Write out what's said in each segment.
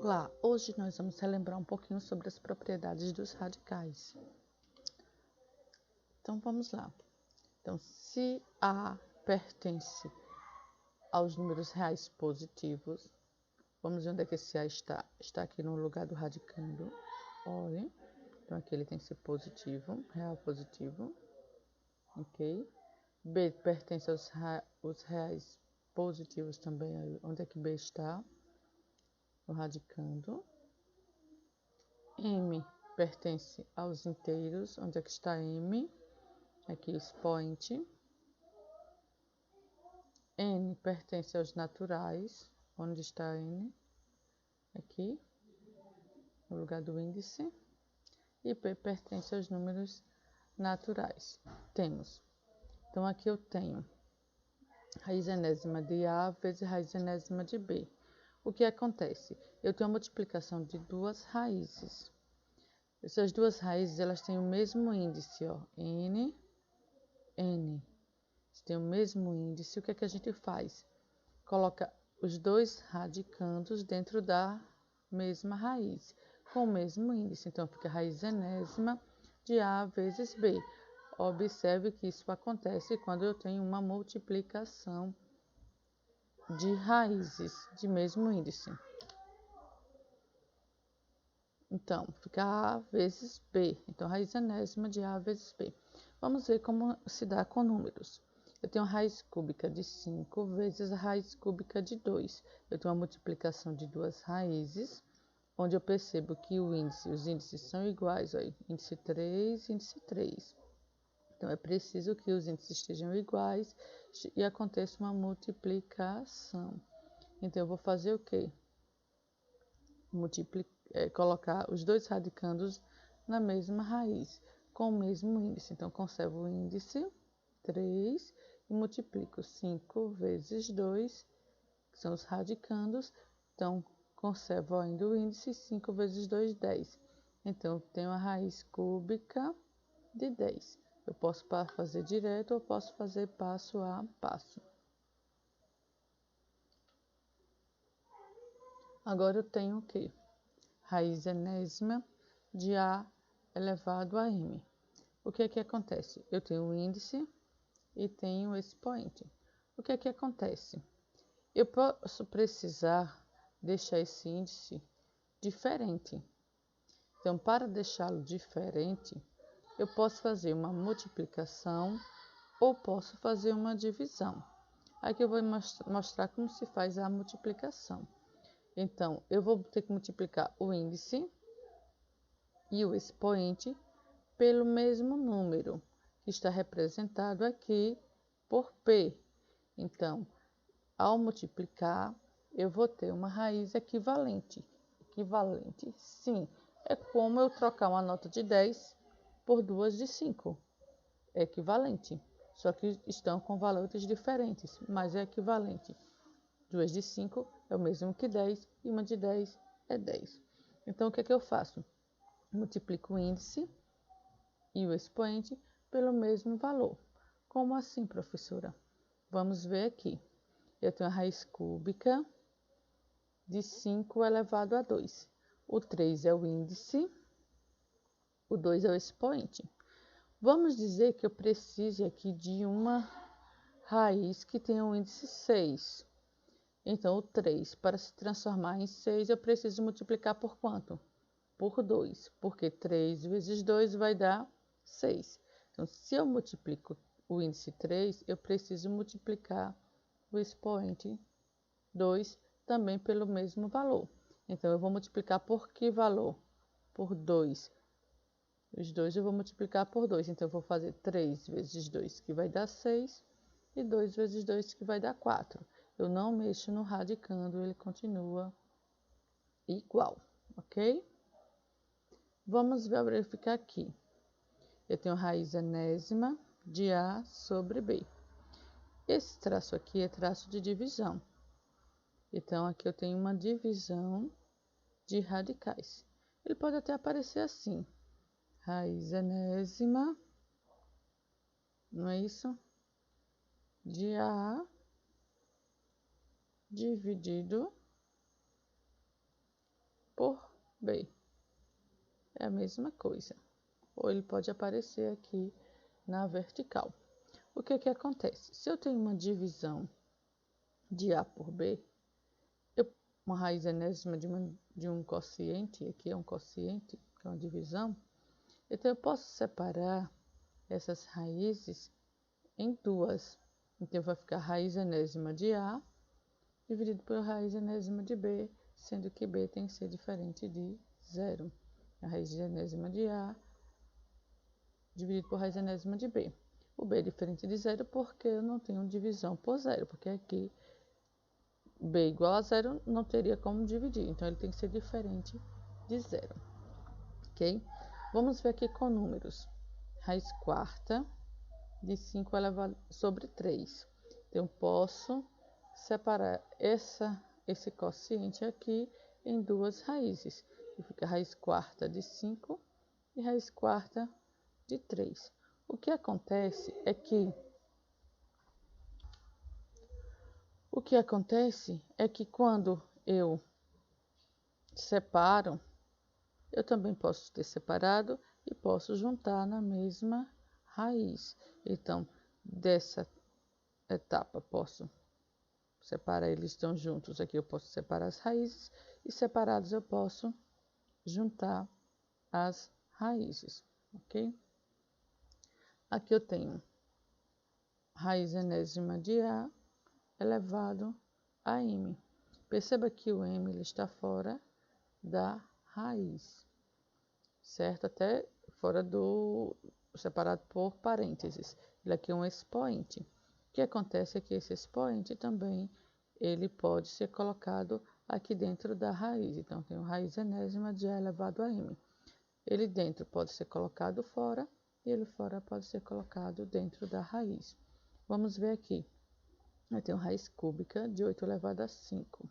Olá, hoje nós vamos relembrar um pouquinho sobre as propriedades dos radicais. Então vamos lá. Então, se A pertence aos números reais positivos, vamos ver onde é que esse A está. Está aqui no lugar do radicando. Olha, então aqui ele tem que ser positivo, real positivo. Ok? B pertence aos reais positivos também. Onde é que B está? No radicando. M pertence aos inteiros. Onde é que está M? Aqui, expoente. N pertence aos naturais. Onde está N? Aqui, no lugar do índice. E P pertence aos números naturais. Temos. Então, aqui eu tenho raiz enésima de A vezes raiz enésima de B. O que acontece? Eu tenho a multiplicação de duas raízes. Essas duas raízes, elas têm o mesmo índice, ó, N. Se tem o mesmo índice, o que é que a gente faz? Coloca os dois radicandos dentro da mesma raiz, com o mesmo índice. Então, fica raiz enésima de A vezes B. Observe que isso acontece quando eu tenho uma multiplicação de raízes de mesmo índice. Então, fica A vezes B. Então, raiz enésima de A vezes B. Vamos ver como se dá com números. Eu tenho a raiz cúbica de 5 vezes a raiz cúbica de 2. Eu tenho uma multiplicação de duas raízes, onde eu percebo que os índices são iguais. Ó, índice 3, índice 3. Então, é preciso que os índices estejam iguais e aconteça uma multiplicação. Então, eu vou fazer o quê? Colocar os dois radicandos na mesma raiz, com o mesmo índice. Então, conservo o índice 3 e multiplico 5 vezes 2, que são os radicandos. Então, conservo ainda o índice 5 vezes 2, 10. Então, eu tenho a raiz cúbica de 10. Eu posso fazer direto ou posso fazer passo a passo. Agora eu tenho o quê? Raiz enésima de A elevado a M. O que é que acontece? Eu tenho o índice e tenho o expoente. O que é que acontece? Eu posso precisar deixar esse índice diferente. Então, para deixá-lo diferente, eu posso fazer uma multiplicação ou posso fazer uma divisão. Aqui eu vou mostrar como se faz a multiplicação. Então, eu vou ter que multiplicar o índice e o expoente pelo mesmo número, que está representado aqui por P. Então, ao multiplicar, eu vou ter uma raiz equivalente. Equivalente, sim, é como eu trocar uma nota de 10 por duas de 5. É equivalente, só que estão com valores diferentes, mas é equivalente. 2 de 5 é o mesmo que 10 e uma de 10 é 10. Então, o que é que eu faço? Multiplico o índice e o expoente pelo mesmo valor. Como assim, professora? Vamos ver aqui. Eu tenho a raiz cúbica de 5 elevado a 2. O 3 é o índice, o 2 é o expoente. Vamos dizer que eu precise aqui de uma raiz que tenha o índice 6. Então, o 3, para se transformar em 6, eu preciso multiplicar por quanto? Por 2, porque 3 vezes 2 vai dar 6. Então, se eu multiplico o índice 3, eu preciso multiplicar o expoente 2 também pelo mesmo valor. Então, eu vou multiplicar por que valor? Por 2. Os dois eu vou multiplicar por 2. Então, eu vou fazer 3 vezes 2, que vai dar 6, e 2 vezes 2, que vai dar 4. Eu não mexo no radicando, ele continua igual, ok? Vamos verificar aqui. Eu tenho raiz enésima de A sobre B. Esse traço aqui é traço de divisão. Então, aqui eu tenho uma divisão de radicais. Ele pode até aparecer assim. Raiz enésima, não é isso? De A dividido por B. É a mesma coisa. Ou ele pode aparecer aqui na vertical. O que acontece? Se eu tenho uma divisão de A por B, uma raiz enésima de um quociente, aqui é um quociente, que é uma divisão, então eu posso separar essas raízes em duas. Então vai ficar raiz enésima de A dividido por raiz enésima de B, sendo que B tem que ser diferente de zero. A raiz enésima de A dividido por raiz enésima de B. O B é diferente de zero porque eu não tenho divisão por zero, porque aqui B igual a zero não teria como dividir, então ele tem que ser diferente de zero, ok? Vamos ver aqui com números. Raiz quarta de 5 elevado sobre 3. Então, eu posso separar esse quociente aqui em duas raízes. E fica raiz quarta de 5 e raiz quarta de 3. O que acontece é que quando eu separo, eu também posso ter separado e posso juntar na mesma raiz. Então, dessa etapa, posso separar, eles estão juntos. Aqui eu posso separar as raízes e separados eu posso juntar as raízes, ok? Aqui eu tenho raiz enésima de A elevado a M. Perceba que o M ele está fora da raiz, certo? Até fora do separado por parênteses. Ele aqui é um expoente. O que acontece é que esse expoente também ele pode ser colocado aqui dentro da raiz. Então, tem o raiz enésima de A elevado a M. Ele dentro pode ser colocado fora e ele fora pode ser colocado dentro da raiz. Vamos ver aqui. Eu tenho raiz cúbica de 8 elevado a 5.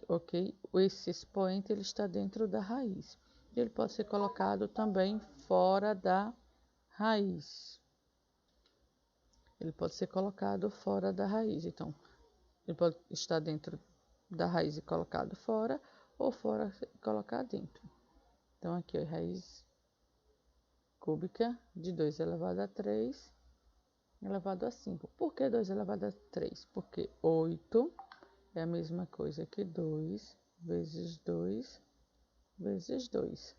Ok? Esse expoente ele está dentro da raiz. Ele pode ser colocado também fora da raiz. Ele pode ser colocado fora da raiz. Então, ele pode estar dentro da raiz e colocado fora, ou fora e colocar dentro. Então, aqui é raiz cúbica de 2 elevado a 3 elevado a 5. Por que 2 elevado a 3? Porque 8 é a mesma coisa que 2 vezes 2 vezes 2.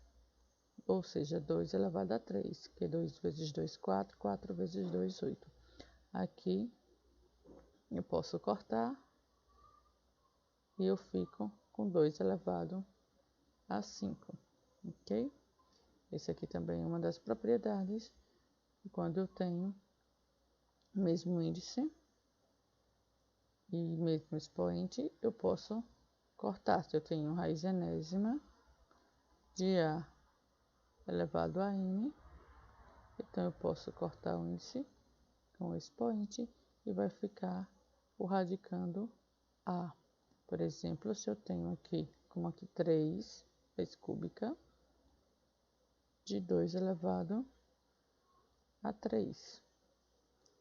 Ou seja, 2 elevado a 3, que 2 vezes 2, 4, 4 vezes 2, 8. Aqui eu posso cortar e eu fico com 2 elevado a 5, ok? Esse aqui também é uma das propriedades. Quando eu tenho o mesmo índice e mesmo expoente, eu posso cortar. Se eu tenho raiz enésima de A elevado a N, então eu posso cortar o índice com o expoente e vai ficar o radicando A. Por exemplo, se eu tenho aqui, como aqui 3 raiz cúbica de 2 elevado a 3.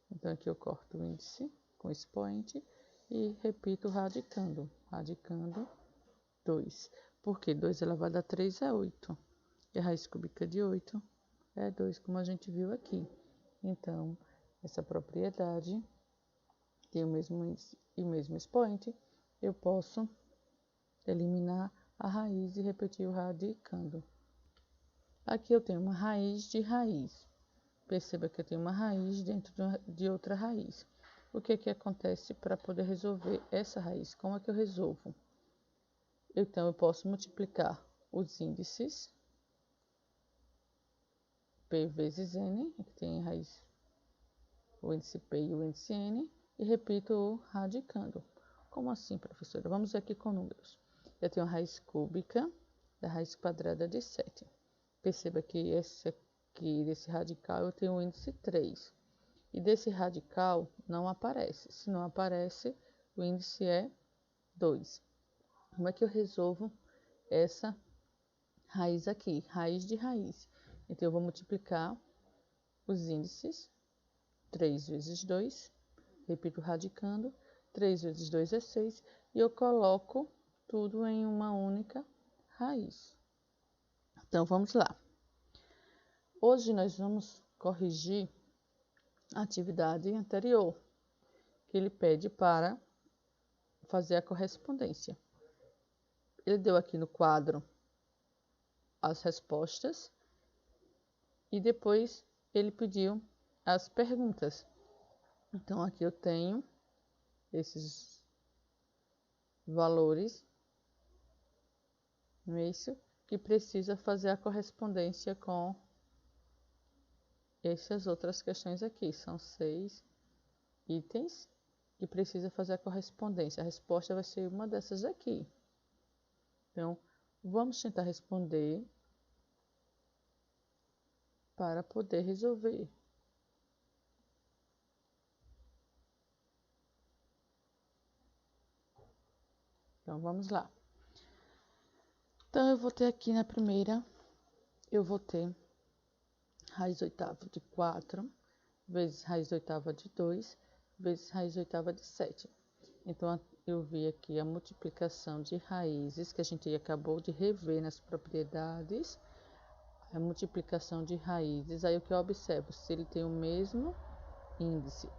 Então, aqui eu corto o índice com expoente e repito radicando. Radicando 2. Porque 2 elevado a 3 é 8. E a raiz cúbica de 8 é 2, como a gente viu aqui. Então, essa propriedade tem o mesmo índice e o mesmo expoente. Eu posso eliminar a raiz e repetir o radicando. Aqui eu tenho uma raiz de raiz. Perceba que eu tenho uma raiz dentro de outra raiz. O que acontece para poder resolver essa raiz? Como é que eu resolvo? Então, eu posso multiplicar os índices P vezes N, que tem raiz, o índice P e o índice N, e repito o radicando. Como assim, professora? Vamos ver aqui com números. Eu tenho a raiz cúbica da raiz quadrada de 7. Perceba que esse aqui, desse radical, eu tenho o índice 3. E desse radical não aparece. Se não aparece, o índice é 2. Como é que eu resolvo essa raiz aqui? Raiz de raiz. Então, eu vou multiplicar os índices. 3 vezes 2. Repito radicando. 3 vezes 2 é 6. E eu coloco tudo em uma única raiz. Então, vamos lá. Hoje nós vamos corrigir a atividade anterior, que ele pede para fazer a correspondência. Ele deu aqui no quadro as respostas e depois ele pediu as perguntas. Então, aqui eu tenho esses valores, não é isso? Que precisa fazer a correspondência com essas outras questões aqui. São 6 itens que precisa fazer a correspondência. A resposta vai ser uma dessas aqui. Então, vamos tentar responder para poder resolver. Então, vamos lá. Então, eu vou ter aqui na primeira, eu vou ter raiz oitava de 4, vezes raiz oitava de 2, vezes raiz oitava de 7. Então, eu vi aqui a multiplicação de raízes, que a gente acabou de rever nas propriedades. A multiplicação de raízes, aí o que eu observo? Se ele tem o mesmo índice,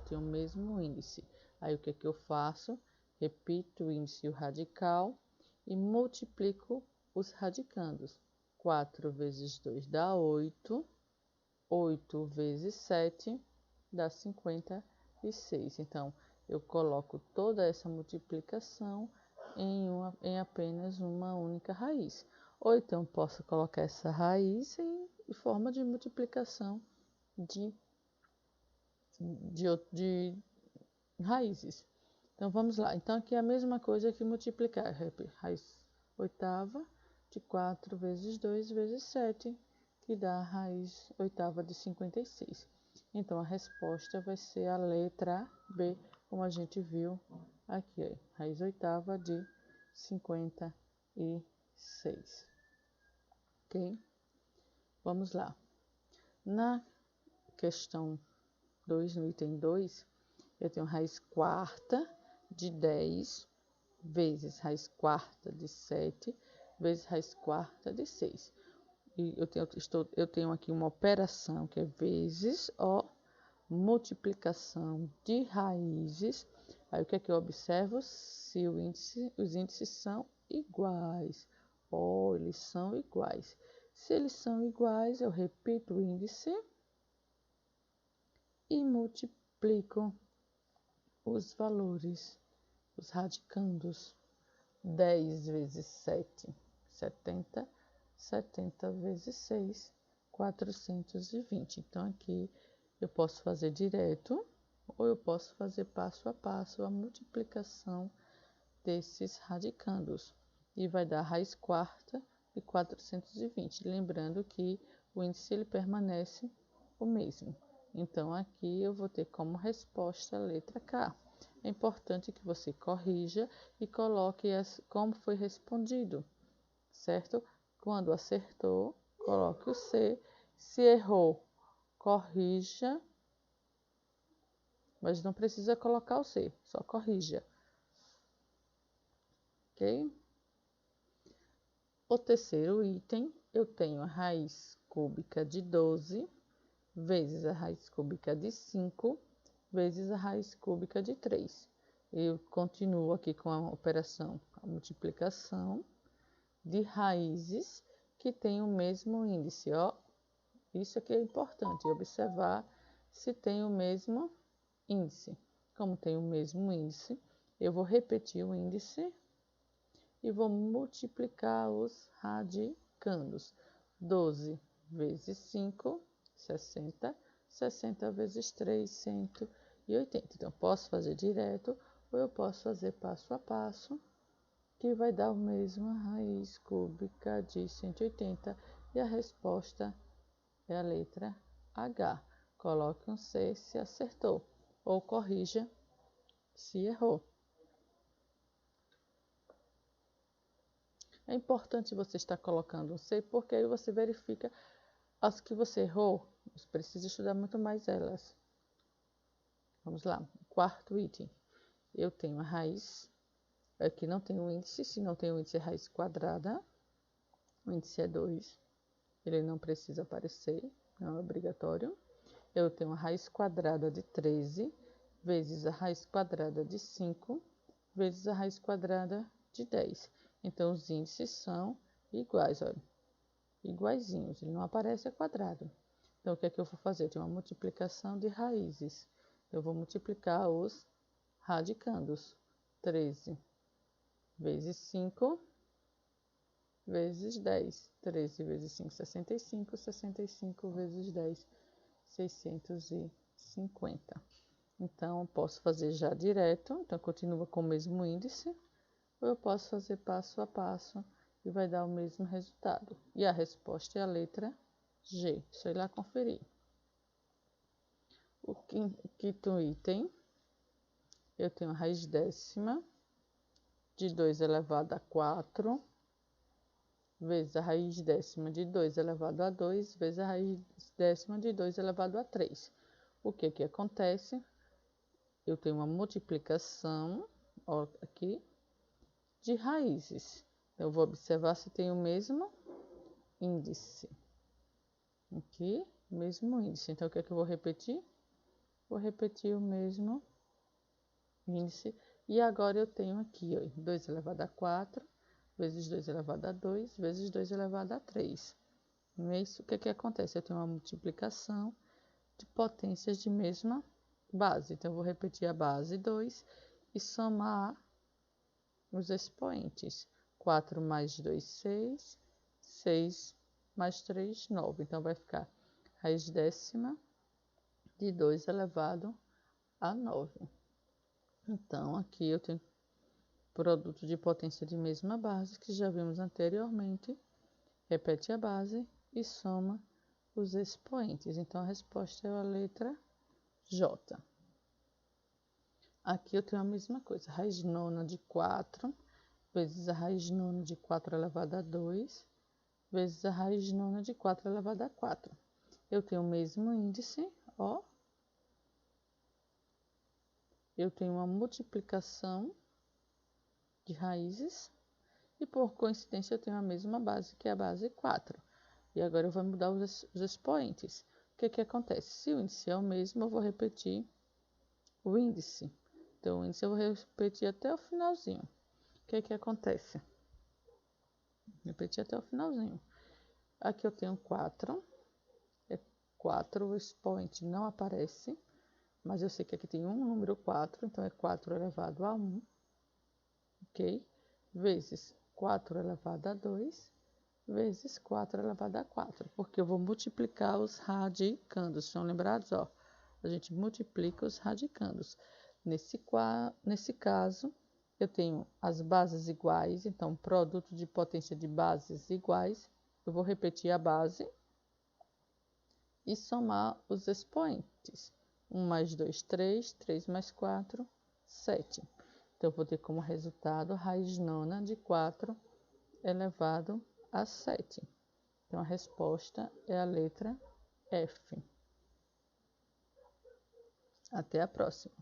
tem o mesmo índice. Aí o que é que eu faço? Repito o índice e o radical e multiplico os radicandos. 4 vezes 2 dá 8. 8 vezes 7 dá 56. Então, eu coloco toda essa multiplicação em apenas uma única raiz. Ou então, posso colocar essa raiz em forma de multiplicação de raízes. Então, vamos lá. Então, aqui é a mesma coisa que multiplicar. Raiz oitava de 4 vezes 2 vezes 7, que dá a raiz oitava de 56. Então, a resposta vai ser a letra B, como a gente viu aqui. Ó, raiz oitava de 56. Ok? Vamos lá. Na questão 2, no item 2, eu tenho raiz quarta de 10 vezes raiz quarta de 7 vezes raiz quarta de 6. E eu tenho aqui uma operação que é vezes multiplicação de raízes. Aí o que é que eu observo? Se os índices são iguais. Eles são iguais. Se eles são iguais, eu repito o índice e multiplico os valores, os radicandos. 10 vezes 7, 70. 70 vezes 6, 420. Então, aqui eu posso fazer direto ou eu posso fazer passo a passo a multiplicação desses radicandos. E vai dar raiz quarta de 420. Lembrando que o índice ele permanece o mesmo. Então, aqui eu vou ter como resposta a letra K. É importante que você corrija e coloque como foi respondido, certo? Quando acertou, coloque o C. Se errou, corrija, mas não precisa colocar o C, só corrija. Ok? O terceiro item, eu tenho a raiz cúbica de 12 vezes a raiz cúbica de 5 vezes a raiz cúbica de 3. Eu continuo aqui com a operação, a multiplicação de raízes que tem o mesmo índice, Isso aqui é importante, observar se tem o mesmo índice. Como tem o mesmo índice, eu vou repetir o índice e vou multiplicar os radicandos. 12 vezes 5, 60. 60 vezes 3, 180. Então, posso fazer direto ou eu posso fazer passo a passo, que vai dar o mesmo raiz cúbica de 180 e a resposta é a letra H. Coloque um C se acertou ou corrija se errou. É importante você estar colocando um C porque aí você verifica as que você errou. Você precisa estudar muito mais elas. Vamos lá, quarto item. Eu tenho a raiz. Aqui não tem o índice, se não tem o índice é raiz quadrada O índice é 2. Ele não precisa aparecer, não é obrigatório. Eu tenho a raiz quadrada de 13 vezes a raiz quadrada de 5 vezes a raiz quadrada de 10. Então, os índices são iguais, olha. Iguaizinhos, ele não aparece a quadrado. Então, o que é que eu vou fazer? Eu tenho uma multiplicação de raízes. Eu vou multiplicar os radicandos. 13 vezes 5 vezes 10. 13 vezes 5, 65. 65 vezes 10, 650. Então, posso fazer já direto. Então, continua com o mesmo índice. Ou eu posso fazer passo a passo e vai dar o mesmo resultado. E a resposta é a letra G. Deixa eu ir lá conferir. O quinto item, eu tenho a raiz décima de 2 elevado a 4 vezes a raiz décima de 2 elevado a 2 vezes a raiz décima de 2 elevado a 3. O que que acontece? Eu tenho uma multiplicação, ó, aqui, de raízes. Eu vou observar se tem o mesmo índice. Aqui, mesmo índice. Então, o que é que eu vou repetir? Vou repetir o mesmo índice. E agora eu tenho aqui, ó, 2 elevado a 4 vezes 2 elevado a 2 vezes 2 elevado a 3. Não é isso? O que é que acontece? Eu tenho uma multiplicação de potências de mesma base. Então, eu vou repetir a base 2 e somar os expoentes. 4 mais 2, 6. 6 mais 3, 9. Então, vai ficar raiz décima de 2 elevado a 9. Então, aqui eu tenho produto de potência de mesma base, que já vimos anteriormente. Repete a base e soma os expoentes. Então, a resposta é a letra J. Aqui eu tenho a mesma coisa. Raiz nona de 4 vezes a raiz nona de 4 elevado a 2 vezes a raiz nona de 4 elevado a 4. Eu tenho o mesmo índice, ó. Eu tenho uma multiplicação de raízes e, por coincidência, eu tenho a mesma base, que é a base 4. E agora eu vou mudar os expoentes. O que que acontece? Se o índice é o mesmo, eu vou repetir o índice. Então, o índice eu vou repetir até o finalzinho. O que que acontece? Repetir até o finalzinho. Aqui eu tenho 4. 4, o expoente não aparece, mas eu sei que aqui tem um número 4, então é 4 elevado a 1, ok? Vezes 4 elevado a 2, vezes 4 elevado a 4, porque eu vou multiplicar os radicandos. Estão lembrados? Ó, a gente multiplica os radicandos. Nesse caso, eu tenho as bases iguais, então, produto de potência de bases iguais. Eu vou repetir a base e somar os expoentes. 1 mais 2, 3. 3 mais 4, 7. Então, eu vou ter como resultado a raiz nona de 4 elevado a 7. Então, a resposta é a letra F. Até a próxima.